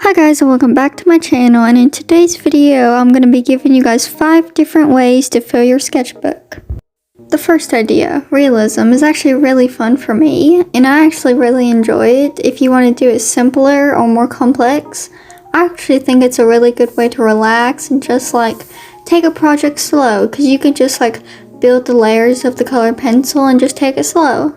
Hi guys, and welcome back to my channel, and in today's video I'm going to be giving you guys 5 different ways to fill your sketchbook. The first idea, realism, is actually really fun for me and I actually really enjoy it. If you want to do it simpler or more complex, I actually think it's a really good way to relax and just like take a project slow, because you can just like build the layers of the colored pencil and just take it slow.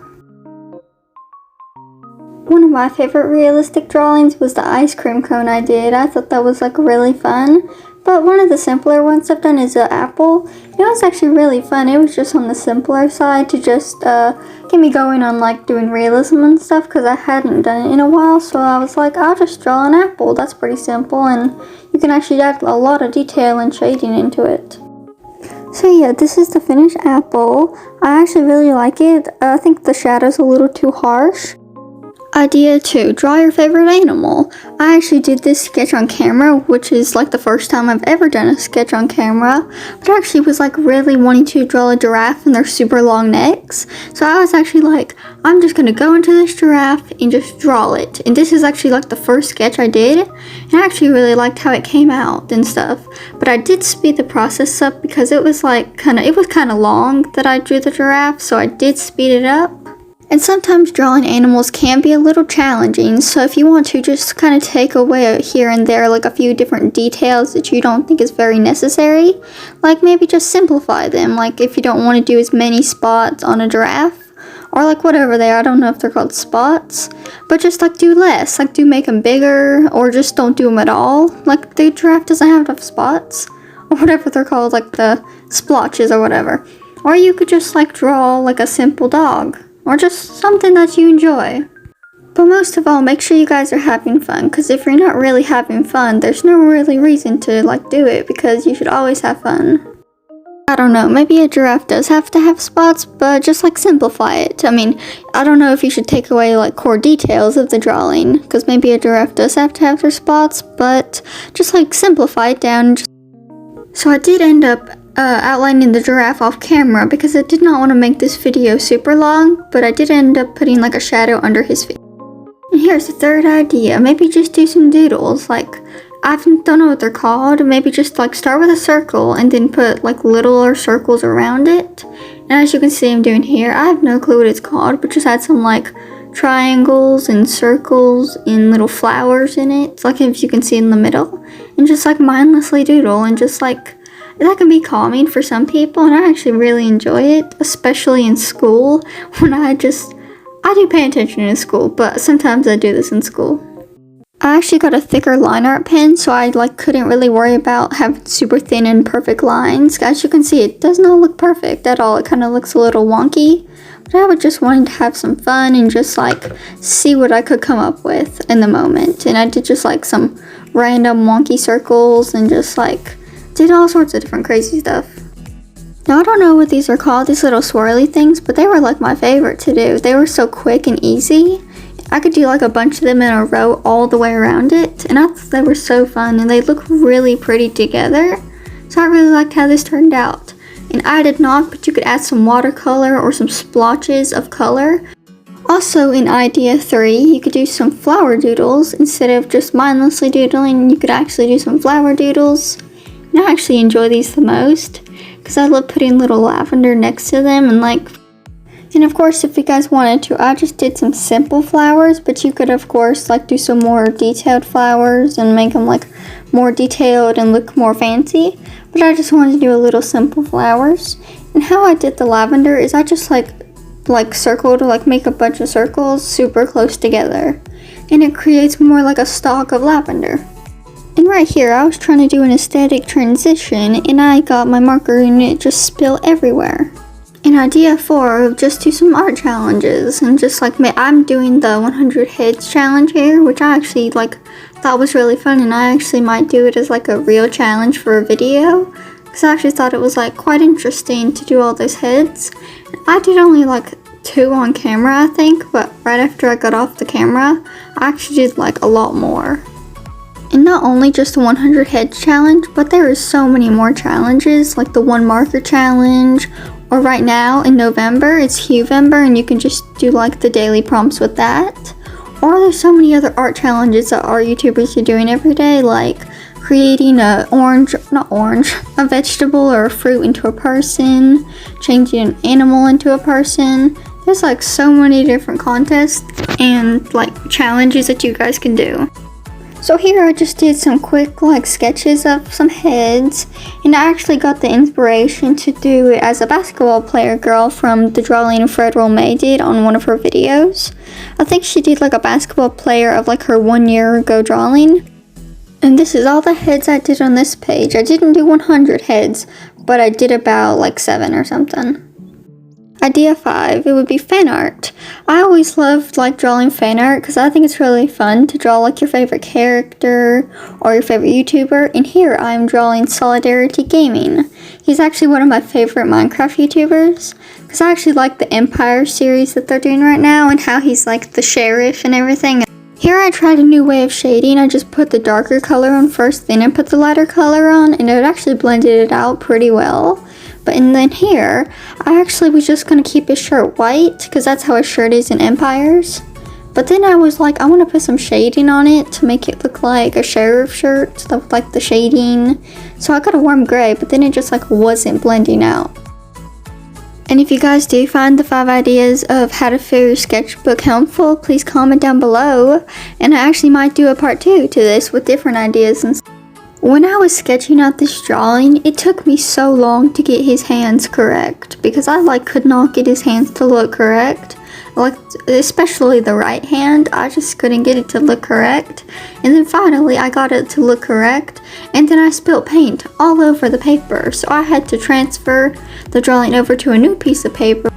One of my favorite realistic drawings was the ice cream cone I did. I thought that was like really fun. But one of the simpler ones I've done is an apple. It was actually really fun. It was just on the simpler side to just get me going on like doing realism and stuff, because I hadn't done it in a while. So I was like, I'll just draw an apple. That's pretty simple, and you can actually add a lot of detail and shading into it. So yeah, this is the finished apple. I actually really like it. I think the shadow's a little too harsh. Idea 2, draw your favorite animal. I actually did this sketch on camera, which is like the first time I've ever done a sketch on camera, but I actually was like really wanting to draw a giraffe and their super long necks. So I was actually like, I'm just gonna go into this giraffe and just draw it. And this is actually like the first sketch I did, and I actually really liked how it came out and stuff. But I did speed the process up because it was like kind of long that I drew the giraffe, so I did speed it up. And sometimes drawing animals can be a little challenging, so if you want to just kind of take away here and there like a few different details that you don't think is very necessary, like maybe just simplify them, like if you don't want to do as many spots on a giraffe, or like whatever they are, I don't know if they're called spots, but just like do less, like make them bigger, or just don't do them at all, like the giraffe doesn't have enough spots, or whatever they're called, like the splotches or whatever. Or you could just like draw like a simple dog, or just something that you enjoy. But most of all, make sure you guys are having fun, because if you're not really having fun, there's no really reason to like do it, because you should always have fun. I don't know, maybe a giraffe does have to have spots, but just like simplify it. I mean, I don't know if you should take away like core details of the drawing, because maybe a giraffe does have to have their spots, but just like simplify it down. So I did end up outlining the giraffe off camera because I did not want to make this video super long, but I did end up putting like a shadow under his face. And here's the third idea, maybe just do some doodles, like I don't know what they're called, maybe just like start with a circle and then put like littler circles around it. And as you can see I'm doing here, I have no clue what it's called, but just add some like triangles and circles and little flowers in it, like if you can see in the middle, and just like mindlessly doodle, and just like that can be calming for some people, and I actually really enjoy it, especially in school when I do pay attention in school, but sometimes I do this in school. I actually got a thicker line art pen, so I like couldn't really worry about having super thin and perfect lines. As you can see, it does not look perfect at all. It kind of looks a little wonky, but I was just wanting to have some fun and just like see what I could come up with in the moment. And I did just like some random wonky circles and just like did all sorts of different crazy stuff. Now I don't know what these are called, these little swirly things, but they were like my favorite to do. They were so quick and easy. I could do like a bunch of them in a row all the way around it, and I thought they were so fun and they look really pretty together. So I really liked how this turned out. And I did not, but you could add some watercolor or some splotches of color. Also in idea 3, you could do some flower doodles. Instead of just mindlessly doodling, you could actually do some flower doodles. And I actually enjoy these the most because I love putting little lavender next to them, and of course if you guys wanted to, I just did some simple flowers, but you could of course like do some more detailed flowers and make them like more detailed and look more fancy. But I just wanted to do a little simple flowers. And how I did the lavender is I just like circled, like make a bunch of circles super close together, and it creates more like a stalk of lavender. And right here, I was trying to do an aesthetic transition, and I got my marker and it just spilled everywhere. In idea 4, just do some art challenges, and just like I'm doing the 100 heads challenge here, which I actually like thought was really fun, and I actually might do it as like a real challenge for a video, because I actually thought it was like quite interesting to do all those heads. I did only like 2 on camera I think, but right after I got off the camera, I actually did like a lot more. And not only just the 100 heads challenge, but there is so many more challenges, like the 1 marker challenge, or right now in November it's Huevember, and you can just do like the daily prompts with that. Or there's so many other art challenges that our YouTubers are doing every day, like creating a vegetable or a fruit into a person, changing an animal into a person. There's like so many different contests and like challenges that you guys can do. So here I just did some quick like sketches of some heads, and I actually got the inspiration to do it as a basketball player girl from the drawing Fred May did on one of her videos. I think she did like a basketball player of like her 1 year ago drawing. And this is all the heads I did on this page. I didn't do 100 heads, but I did about like 7 or something. Idea 5, it would be fan art. I always loved like drawing fan art because I think it's really fun to draw like your favorite character or your favorite YouTuber. And here I'm drawing Solidarity Gaming. He's actually one of my favorite Minecraft YouTubers because I actually like the Empire series that they're doing right now and how he's like the sheriff and everything. Here I tried a new way of shading. I just put the darker color on first, then I put the lighter color on, and it actually blended it out pretty well. And then here, I actually was just going to keep his shirt white, because that's how his shirt is in Empires. But then I was like, I want to put some shading on it to make it look like a sheriff shirt, with like the shading. So I got a warm gray, but then it just like wasn't blending out. And if you guys do find the 5 ideas of how to fill your sketchbook helpful, please comment down below. And I actually might do a part 2 to this with different ideas and stuff. When I was sketching out this drawing, it took me so long to get his hands correct because I like could not get his hands to look correct. Like especially the right hand, I just couldn't get it to look correct. And then finally I got it to look correct, and then I spilled paint all over the paper, so I had to transfer the drawing over to a new piece of paper.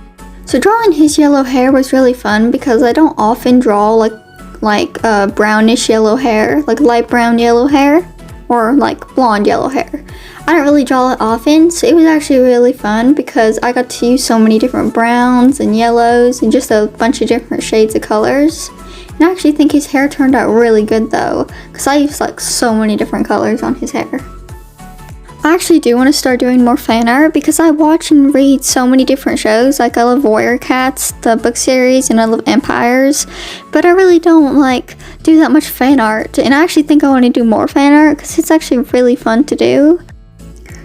So drawing his yellow hair was really fun because I don't often draw like brownish yellow hair, like light brown yellow hair, or like blonde yellow hair. I don't really draw it often, so it was actually really fun because I got to use so many different browns and yellows and just a bunch of different shades of colors. And I actually think his hair turned out really good though, because I used like so many different colors on his hair. I actually do want to start doing more fan art because I watch and read so many different shows. Like I love Warrior Cats, the book series, and I love Empires, but I really don't like do that much fan art, and I actually think I want to do more fan art because it's actually really fun to do.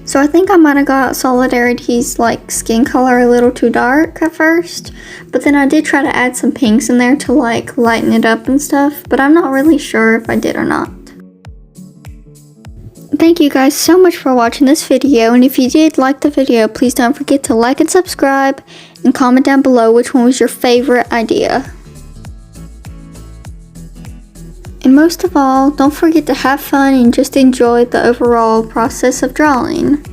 So I think I might have got Solidarity's like skin color a little too dark at first, but then I did try to add some pinks in there to like lighten it up and stuff, but I'm not really sure if I did or not. Thank you guys so much for watching this video, and if you did like the video, please don't forget to like and subscribe and comment down below which one was your favorite idea. And most of all, don't forget to have fun and just enjoy the overall process of drawing.